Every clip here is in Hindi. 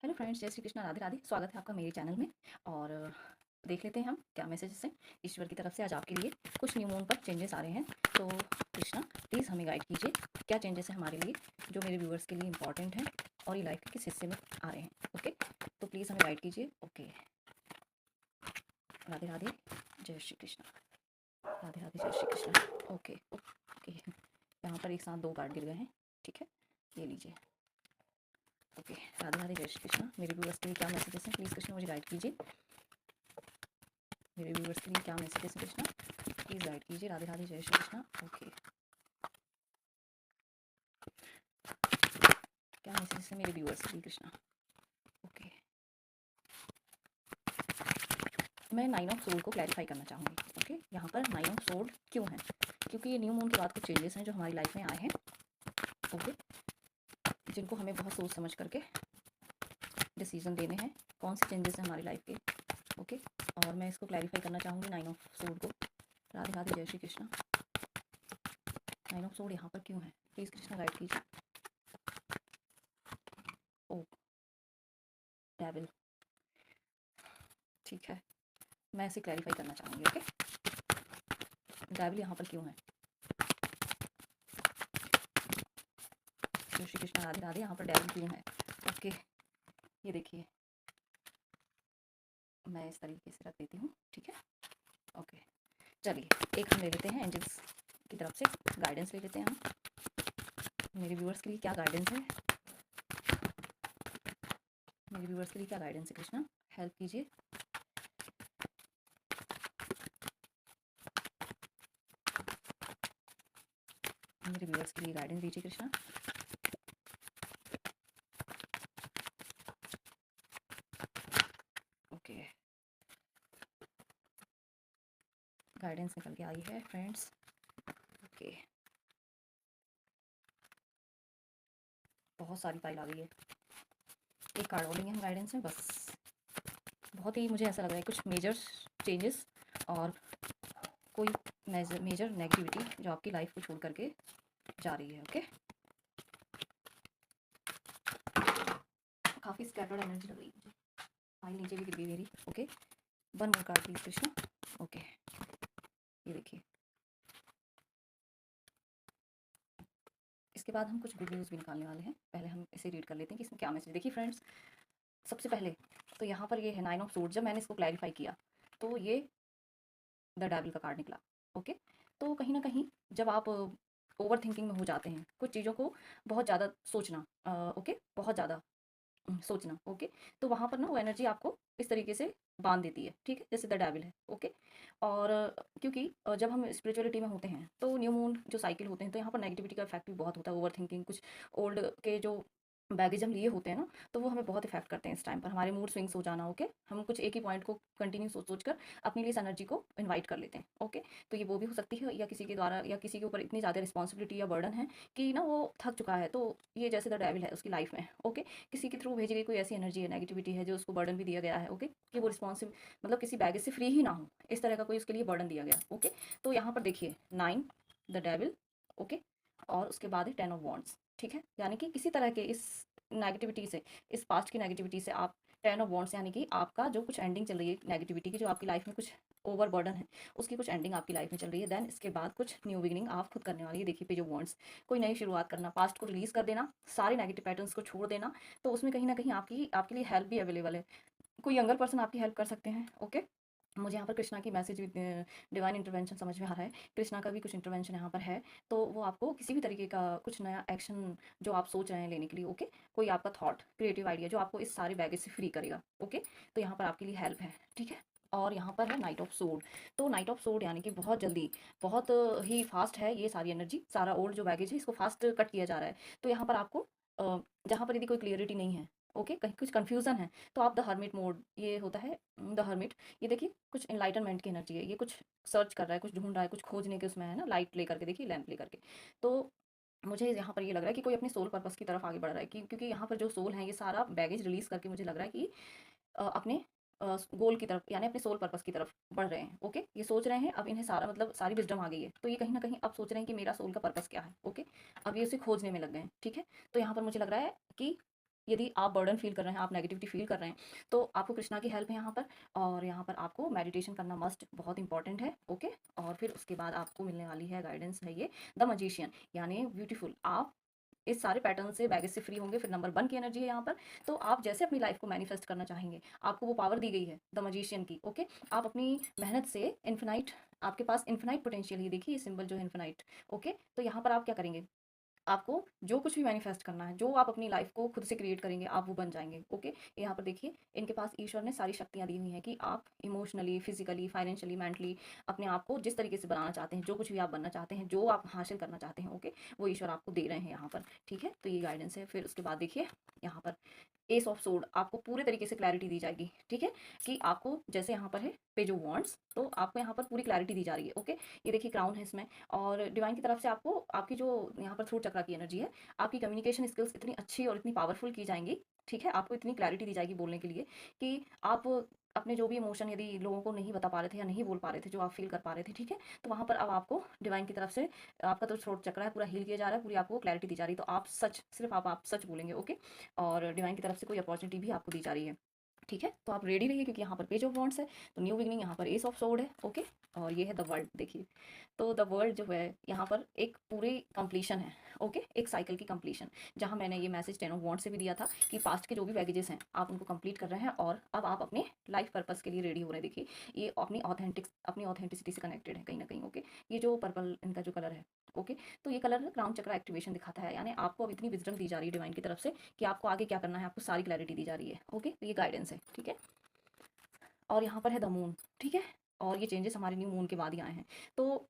हेलो फ्रेंड्स, जय श्री कृष्णा, राधे राधे। स्वागत है आपका मेरे चैनल में। और देख लेते हैं हम क्या मैसेजेस हैं ईश्वर की तरफ से। आज आपके लिए कुछ न्यू मून पर चेंजेस आ रहे हैं, तो कृष्णा प्लीज़ हमें गाइड कीजिए क्या चेंजेस हैं हमारे लिए, जो मेरे व्यूअर्स के लिए इंपॉर्टेंट हैं और ये लाइफ के किस हिस्से में आ रहे हैं। ओके, तो प्लीज़ हमें गाइड कीजिए। ओके, राधे राधे, जय श्री कृष्णा, राधे राधे, जय श्री कृष्णा। ओके ओके, यहाँ पर एक साथ दो कार्ड गिर गए हैं, ठीक है, ये लीजिए। ओके, राधे राधे, जय श्री कृष्णा। मेरे व्यूअर्स के लिए क्या मैसेजेस हैं, प्लीज़ कृष्णा मुझे गाइड कीजिए। मेरे व्यूअर्स के लिए क्या मैसेजेस हैं कृष्णा, प्लीज़ गाइड कीजिए। राधे राधे, जय श्री कृष्णा। ओके, क्या मैसेजेस हैं मेरे व्यूअर्स के लिए कृष्णा। ओके, मैं नाइन ऑफ सोड को क्लैरिफाई करना चाहूँगी। ओके, यहाँ पर नाइन ऑफ सोड क्यों है, क्योंकि ये न्यू मून के बाद कुछ चेंजेस हैं जो हमारी लाइफ में आए हैं। ओके, जिनको हमें बहुत सोच समझ करके डिसीजन देने हैं। कौन से चेंजेस हैं हमारी लाइफ के। ओके, और मैं इसको क्लैरिफाई करना चाहूँगी नाइन ऑफ सोड को। राधे राधे, जय श्री कृष्णा। नाइन ऑफ सोड यहाँ पर क्यों है, प्लीज़ कृष्णा गाइड कीजिए। ओ डेविल, ठीक है, मैं इसे क्लैरिफाई करना चाहूँगी। ओके, डेविल यहाँ पर क्यों है, जय श्री कृष्णा, राधे राधे, यहाँ पर डेविल क्यों है। ओके, ये देखिए, मैं इस तरीके से रख देती हूँ, ठीक है। ओके, चलिए एक हम ले लेते हैं एंजल्स की तरफ से गाइडेंस ले लेते हैं हम। मेरे व्यूअर्स के लिए क्या गाइडेंस है, मेरे व्यूअर्स के लिए क्या गाइडेंस है कृष्णा, हेल्प कीजिए। मेरे व्यूअर्स के लिए गाइडेंस दीजिए कृष्णा। ओके, गाइडेंस निकल के आई है फ्रेंड्स। ओके, बहुत सारी फाइल आ गई है, एक कार्ड और लेंगे हम गाइडेंस में बस। बहुत ही मुझे ऐसा लग रहा है कुछ मेजर चेंजेस और कोई मेजर नेगेटिविटी जो आपकी लाइफ को छोड़ करके जा रही है। ओके, काफ़ी स्कैटर्ड एनर्जी लग रही है मुझे, फाइल नीचे भी गिर गई मेरी। Okay, one more card please Krishna. Okay, ये देखिए, इसके बाद हम कुछ गुड न्यूज़ भी निकालने वाले हैं। पहले हम इसे रीड कर लेते हैं कि इसमें क्या मैसेज। देखिए फ्रेंड्स, सबसे पहले तो यहाँ पर ये है नाइन ऑफ सोर्ड। जब मैंने इसको क्लैरिफाई किया तो ये द डेविल का कार्ड निकला। ओके, तो कहीं ना कहीं जब आप ओवर थिंकिंग में हो जाते हैं, कुछ चीज़ों को बहुत ज़्यादा सोचना, ओके, बहुत ज़्यादा सोचना। ओके, तो वहाँ पर ना वो एनर्जी आपको इस तरीके से बांध देती है, ठीक है, जैसे द डेविल है। ओके, और क्योंकि जब हम स्पिरिचुअलिटी में होते हैं तो न्यू मून जो साइकिल होते हैं, तो यहाँ पर नेगेटिविटी का इफेक्ट भी बहुत होता है। ओवर थिंकिंग, कुछ ओल्ड के जो बैगेज हम लिए होते हैं ना, तो वो हमें बहुत इफेक्ट करते हैं इस टाइम पर। हमारे मूड स्विंग्स हो जाना। ओके, हम कुछ एक ही पॉइंट को कंटिन्यू सोच सोच कर अपने लिए इस एनर्जी को इन्वाइट कर लेते हैं। ओके, तो ये वो भी हो सकती है, या किसी के द्वारा, या किसी के ऊपर इतनी ज़्यादा रिस्पॉन्सिबिलिटी या बर्डन है कि ना वो थक चुका है, तो ये जैसे द डेविल है उसकी लाइफ में। ओके, किसी के थ्रू भेजी गई कोई ऐसी एनर्जी है, नेगेटिविटी है, जो उसको बर्डन भी दिया गया है। ओके, कि वो रिस्पॉन्सिव, मतलब किसी बैगेज से फ्री ही ना हो, इस तरह का कोई उसके लिए बर्डन दिया गया। ओके, तो यहाँ पर देखिए नाइन, द डेविल। ओके, और उसके बाद है टेन ऑफ वॉन्ड्स, ठीक है, यानी कि किसी तरह के इस नेगेटिविटी से, इस पास्ट की नेगेटिविटी से आप, टेन ऑफ वॉन्ड्स यानी कि आपका जो कुछ एंडिंग चल रही है नेगेटिविटी की, जो आपकी लाइफ में कुछ ओवर बर्डन है, उसकी कुछ एंडिंग आपकी लाइफ में चल रही है। देन इसके बाद कुछ न्यू बिगिनिंग आप खुद करने वाली है। देखिए पे जो वॉन्ड्स, कोई नई शुरुआत करना, पास्ट को रिलीज कर देना, सारे नेगेटिव पैटर्न्स को छोड़ देना, तो उसमें कहीं ना कहीं आपकी, आपके लिए हेल्प भी अवेलेबल है। कोई यंगर पर्सन आपकी हेल्प कर सकते हैं। ओके, मुझे यहाँ पर कृष्णा की मैसेज, डिवाइन इंटरवेंशन समझ में आ रहा है। कृष्णा का भी कुछ इंटरवेंशन यहाँ पर है, तो वो आपको किसी भी तरीके का कुछ नया एक्शन जो आप सोच रहे हैं लेने के लिए, ओके, कोई आपका थॉट, क्रिएटिव आइडिया जो आपको इस सारे बैगेज से फ्री करेगा। ओके, तो यहाँ पर आपके लिए हेल्प है, ठीक है। और यहाँ पर है नाइट ऑफ सोड। तो नाइट ऑफ सोड यानी कि बहुत जल्दी, बहुत ही फास्ट है ये सारी एनर्जी, सारा ओल्ड जो बैगेज है इसको फास्ट कट किया जा रहा है। तो यहाँ पर आपको जहाँ पर यदि कोई क्लियरिटी नहीं है, ओके, कहीं कुछ कंफ्यूजन है, तो आप द हर्मिट मोड, ये होता है द हर्मिट, ये देखिए कुछ एनलाइटनमेंट की एनर्जी है, ये कुछ सर्च कर रहा है, कुछ ढूंढ रहा है, कुछ खोजने के उसमें है ना, लाइट लेकर के, देखिए लैंप लेकर के। तो मुझे यहाँ पर ये लग रहा है कि कोई अपने सोल पर्पस की तरफ आगे बढ़ रहा है, क्योंकि यहाँ पर जो सोल है ये सारा बैगेज रिलीज करके मुझे लग रहा है कि अपने गोल की तरफ, यानी अपने सोल पर्पस की तरफ बढ़ रहे हैं। ओके, ये सोच रहे हैं, अब इन्हें सारा, मतलब सारी विजडम आ गई है, तो ये कहीं ना कहीं अब सोच रहे हैं कि मेरा सोल का पर्पस क्या है। ओके, अब ये उसे खोजने में लग गए हैं, ठीक है। तो यहाँ पर मुझे लग रहा है कि यदि आप बर्डन फील कर रहे हैं, आप नेगेटिविटी फील कर रहे हैं, तो आपको कृष्णा की हेल्प है यहाँ पर। और यहाँ पर आपको मेडिटेशन करना मस्ट बहुत इंपॉर्टेंट है। ओके, और फिर उसके बाद आपको मिलने वाली है गाइडेंस है ये द मजिशियन, यानी ब्यूटीफुल। आप इस सारे पैटर्न से बैगेज से फ्री होंगे। फिर नंबर 1 की एनर्जी है यहाँ पर। तो आप जैसे अपनी लाइफ को मैनिफेस्ट करना चाहेंगे, आपको वो पावर दी गई है द मजिशियन की। ओके, आप अपनी मेहनत से इन्फिनाइट, आपके पास इन्फिनाइट पोटेंशियल ही, देखिए ये सिंबल जो है इन्फिनाइट। ओके, तो यहाँ पर आप क्या करेंगे, आपको जो कुछ भी मैनिफेस्ट करना है, जो आप अपनी लाइफ को खुद से क्रिएट करेंगे, आप वो बन जाएंगे। ओके, यहाँ पर देखिए इनके पास ईश्वर ने सारी शक्तियाँ दी हुई हैं कि आप इमोशनली, फिजिकली, फाइनेंशियली, मेंटली अपने आप को जिस तरीके से बनाना चाहते हैं, जो कुछ भी आप बनना चाहते हैं, जो आप हासिल करना चाहते हैं, ओके, वो ईश्वर आपको दे रहे हैं यहाँ पर। ठीक है, तो ये गाइडेंस है। फिर उसके बाद देखिए यहाँ पर एस ऑफ सोर्ड, आपको पूरे तरीके से क्लैरिटी दी जाएगी। ठीक है, कि आपको जैसे यहाँ पर है पेज ऑफ वांड्स, तो आपको यहाँ पर पूरी क्लैरिटी दी जा रही है। ओके, ये देखिए क्राउन है इसमें, और डिवाइन की तरफ से आपको आपकी जो यहाँ पर थ्रोट चक्रा की एनर्जी है, आपकी कम्युनिकेशन स्किल्स इतनी अच्छी और इतनी पावरफुल की जाएंगी। ठीक है, आपको इतनी क्लैरिटी दी जाएगी बोलने के लिए कि आप अपने जो भी इमोशन यदि लोगों को नहीं बता पा रहे थे या नहीं बोल पा रहे थे, जो आप फील कर पा रहे थे, ठीक है, तो वहाँ पर अब आपको डिवाइन की तरफ से आपका तो थ्रोट चक्रा है पूरा हील किया जा रहा है, पूरी आपको क्लैरिटी दी जा रही है। तो आप सच, सिर्फ आप सच बोलेंगे। ओके, और डिवाइन की तरफ से कोई अपॉर्चुनिटी भी आपको दी जा रही है। ठीक है, तो आप रेडी रहिए, क्योंकि यहाँ पर पेज ऑफ वॉन्ड्स है, तो न्यू बिगनिंग, यहाँ पर एस ऑफ सोर्ड है। ओके, और ये है द वर्ल्ड। देखिए, तो द वर्ल्ड जो है यहाँ पर एक पूरी कंप्लीशन है। ओके, एक साइकिल की कंप्लीशन, जहाँ मैंने ये मैसेज 10 ऑफ वॉन्ड से भी दिया था कि पास्ट के जो भी बैगेजेस हैं आप उनको कंप्लीट कर रहे हैं, और अब आप अपने लाइफ पर्पस के लिए रेडी हो रहे हैं। देखिए, ये अपनी ऑथेंटिसिटी से कनेक्टेड है कहीं ना कहीं। ओके, ये जो पर्पल इनका जो कलर है, ओके, तो ये कलर क्राउन चक्र एक्टिवेशन दिखाता है, यानी आपको अब इतनी विजडम दी जा रही है डिवाइन की तरफ से कि आपको आगे क्या करना है, आपको सारी क्लैरिटी दी जा रही है। ओके, तो ये गाइडेंस है। ठीक है, और यहाँ पर है द मून। ठीक है, और ये चेंजेस हमारे न्यू मून के बाद ही आए हैं। तो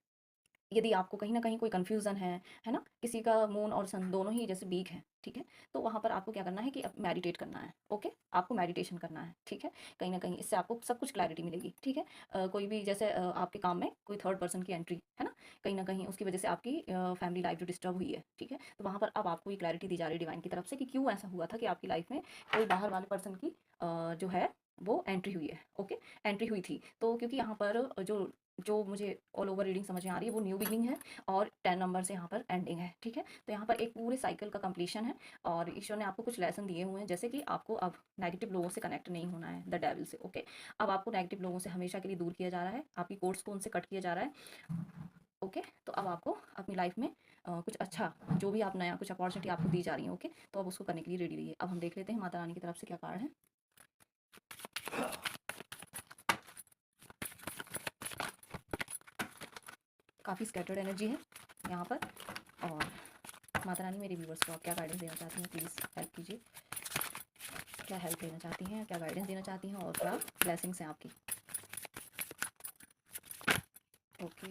यदि आपको कहीं न कहीं कोई कन्फ्यूज़न है ना? किसी का मून और सन दोनों ही जैसे वीक हैं, ठीक है? तो वहाँ पर आपको क्या करना है कि अब मेडिटेट करना है। ओके? आपको मेडिटेशन करना है, ठीक है? कहीं न कहीं इससे आपको सब कुछ क्लैरिटी मिलेगी। ठीक है? कोई भी जैसे आपके काम में कोई थर्ड पर्सन की एंट्री, है ना? कहीं न कहीं उसकी वजह से आपकी फैमिली लाइफ़ जो डिस्टर्ब हुई है, ठीक है? तो वहाँ पर अब आपको ये क्लैरिटी दी जा रही है डिवाइन की तरफ से कि क्यों ऐसा हुआ था कि आपकी लाइफ़ में कोई बाहर वाले पर्सन की जो है वो एंट्री हुई है। ओके? एंट्री हुई थी। तो क्योंकि यहाँ पर जो जो मुझे ऑल ओवर रीडिंग समझ में आ रही है, वो न्यू बिगनिंग है, और 10 नंबर से यहाँ पर एंडिंग है। ठीक है, तो यहाँ पर एक पूरे साइकिल का कंप्लीशन है, और ईश्वर ने आपको कुछ लेसन दिए हुए हैं, जैसे कि आपको अब नेगेटिव लोगों से कनेक्ट नहीं होना है, द डेविल से। ओके, अब आपको नेगेटिव लोगों से हमेशा के लिए दूर किया जा रहा है, आपकी कोर्ट्स को उनसे कट किया जा रहा है। ओके, तो अब आपको अपनी लाइफ में कुछ अच्छा, जो भी आप नया कुछ अपॉर्चुनिटी आपको दी जा रही है, ओके, तो अब उसको करने के लिए रेडी रहिए। अब हम देख लेते हैं माता रानी की तरफ से क्या कार्ड है। काफ़ी स्कैटर्ड एनर्जी है यहाँ पर, और माता रानी मेरे व्यूवर्स को आप क्या गाइडेंस देना चाहती हैं, प्लीज़ हेल्प कीजिए। क्या हेल्प देना चाहती हैं, क्या गाइडेंस देना चाहती हैं, और क्या ब्लेसिंग्स हैं आपकी। ओके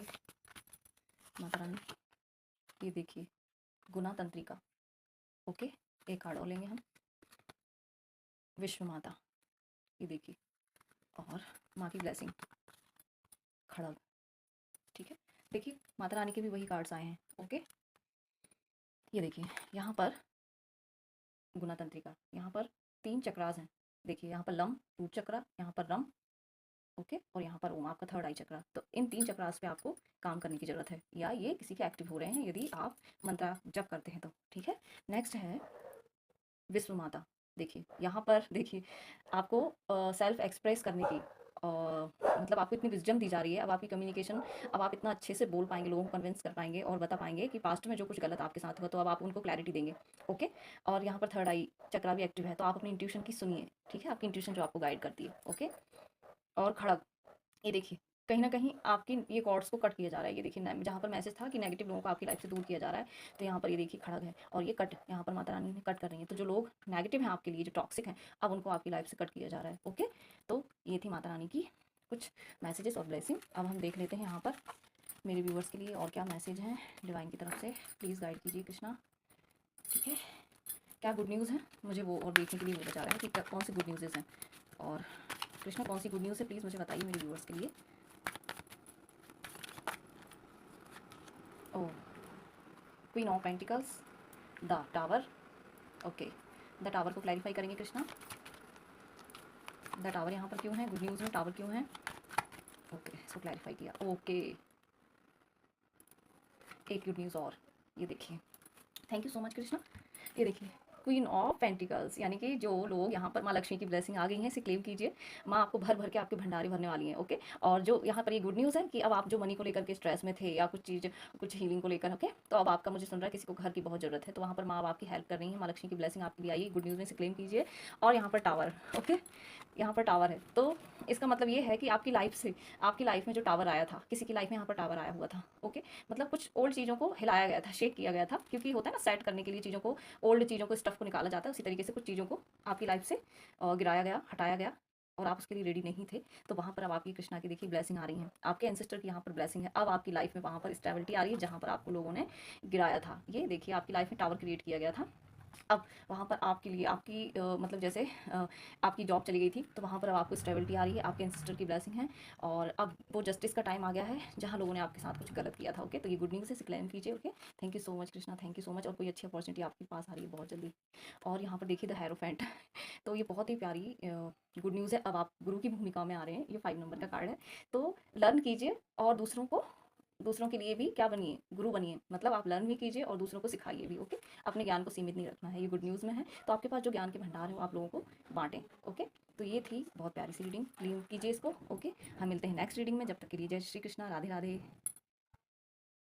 माता रानी, ये देखिए गुना तंत्रिका। ओके, एक कार्ड और लेंगे हम, विश्व माता, ये देखिए, और माँ की ब्लेसिंग, खड़ग। ठीक है, देखिए माता रानी के भी वही कार्ड्स आए हैं। ओके, ये देखिए यहाँ पर गुना तंत्रिका, यहाँ पर 3 चक्रास हैं। देखिए यहाँ पर लम, रूट चक्रा, यहाँ पर रम, ओके, और यहाँ पर ओम, आपका थर्ड आई चक्रा। तो इन 3 चक्रास पे आपको काम करने की ज़रूरत है, या ये किसी के एक्टिव हो रहे हैं यदि आप मंत्र जप करते हैं तो। ठीक है, नेक्स्ट है विश्व माता। देखिए यहाँ पर देखिए आपको सेल्फ एक्सप्रेस करने की मतलब आपको इतनी विजडम दी जा रही है, अब आपकी कम्युनिकेशन, अब आप इतना अच्छे से बोल पाएंगे, लोगों को कन्विंस कर पाएंगे और बता पाएंगे कि पास्ट में जो कुछ गलत आपके साथ हुआ, तो अब आप उनको क्लैरिटी देंगे। ओके, और यहाँ पर थर्ड आई चक्रा भी एक्टिव है, तो आप अपनी इंट्यूशन की सुनिए। ठीक है, आपकी इंट्यूशन जो आपको गाइड करती है। ओके, और खड़ग, ये देखिए कहीं न कहीं आपकी ये कॉर्ड्स को कट किया जा रहा है। ये देखिए न, जहाँ पर मैसेज था कि नेगेटिव लोगों को आपकी लाइफ से दूर किया जा रहा है, तो यहाँ पर ये देखिए खड़ग है, और ये कट यहाँ पर माता रानी ने कट कर रही है। तो जो लोग नेगेटिव हैं आपके लिए, जो टॉक्सिक हैं, अब उनको आपकी लाइफ से कट किया जा रहा है। ओके, तो ये थी माता रानी की कुछ मैसेजेस और ब्लेसिंग। अब हम देख लेते हैं यहाँ पर मेरे व्यूवर्स के लिए और क्या मैसेज हैं डिवाइन की तरफ से। प्लीज़ गाइड कीजिए कृष्णा। ठीक है, क्या गुड न्यूज़ है, मुझे वो और देखने के लिए वो बता रहा है कि कौन सी गुड न्यूज़ हैं, और कृष्णा कौन सी गुड न्यूज़ है, प्लीज़ मुझे बताइए मेरे व्यूवर्स के लिए। Oh, queen of pentacles, the tower. Okay, the tower को क्लैरिफाई करेंगे कृष्णा। द टावर यहाँ पर क्यों है, गुड न्यूज़ में टावर क्यों है। ओके, इसको क्लैरिफाई किया। ओके, एक गुड न्यूज़ और, ये देखिए, thank you so much Krishna. ये देखिए क्वीन ऑफ पेंटिकल्स, यानी कि जो लोग यहाँ पर माँ लक्ष्मी की ब्लेसिंग आ गई है, इसे क्लेम कीजिए। माँ आपको भर भर के आपके भंडारे भरने वाली हैं। ओके, और जो यहाँ पर ये गुड न्यूज़ है कि अब आप जो मनी को लेकर के स्ट्रेस में थे या कुछ चीज़, कुछ हीलिंग को लेकर, ओके, तो अब आपका मुझे सुन रहा है किसी को घर की बहुत ज़रूरत है, तो वहाँ पर माँ अब आपकी हेल्प कर रही है। माँ लक्ष्मी की ब्लेसिंग आपके लिए आई, गुड न्यूज़ में से क्लेम कीजिए। और यहाँ पर टावर, ओके, यहाँ पर टावर है, तो इसका मतलब ये है कि आपकी लाइफ से, आपकी लाइफ में जो टावर आया था, किसी की लाइफ में यहाँ पर टावर आया हुआ था। ओके, मतलब कुछ ओल्ड चीज़ों को हिलाया गया था, शेक किया गया था, क्योंकि होता है ना सेट करने के लिए चीज़ों को, ओल्ड चीज़ों को, स्टफ को निकाला जाता है, उसी तरीके से कुछ चीज़ों को आपकी लाइफ से गिराया गया, हटाया गया, और आप उसके लिए रेडी नहीं थे। तो वहाँ पर अब आपकी कृष्णा की देखिए ब्लेसिंग आ रही है, आपके एंसेस्टर की यहाँ पर ब्लेसिंग है। अब आपकी लाइफ में वहाँ पर स्टेबिलिटी आ रही है, जहाँ पर आपको लोगों ने गिराया था। ये देखिए आपकी लाइफ में टावर क्रिएट किया गया था। अब वहाँ पर आपके लिए आपकी मतलब जैसे आपकी जॉब चली गई थी, तो वहाँ पर अब आपको स्टेबिलिटी आ रही है, आपके एंसेस्टर की ब्लेसिंग है। और अब वो जस्टिस का टाइम आ गया है, जहाँ लोगों ने आपके साथ कुछ गलत किया था। ओके, तो ये गुड न्यूज़ है, क्लेम कीजिए। Okay, thank you so much Krishna, thank you so much. और कोई अच्छी अपॉर्चुनिटी आपके पास आ रही है बहुत जल्दी। और यहाँ पर देखिए द हेरोफेंट तो ये बहुत ही प्यारी गुड न्यूज़ है। अब आप गुरु की भूमिका में आ रहे हैं, ये 5 नंबर का कार्ड है। तो लर्न कीजिए और दूसरों के लिए भी क्या बनिए, गुरु बनिए, मतलब आप लर्न भी कीजिए और दूसरों को सिखाइए भी। ओके, अपने ज्ञान को सीमित नहीं रखना है, ये गुड न्यूज़ में है। तो आपके पास जो ज्ञान के भंडार है वो आप लोगों को बांटें। ओके, तो ये थी बहुत प्यारी सी रीडिंग, क्लीन कीजिए इसको। ओके, हम मिलते हैं नेक्स्ट रीडिंग में, जब तक के लिए जय श्री कृष्णा, राधे राधे।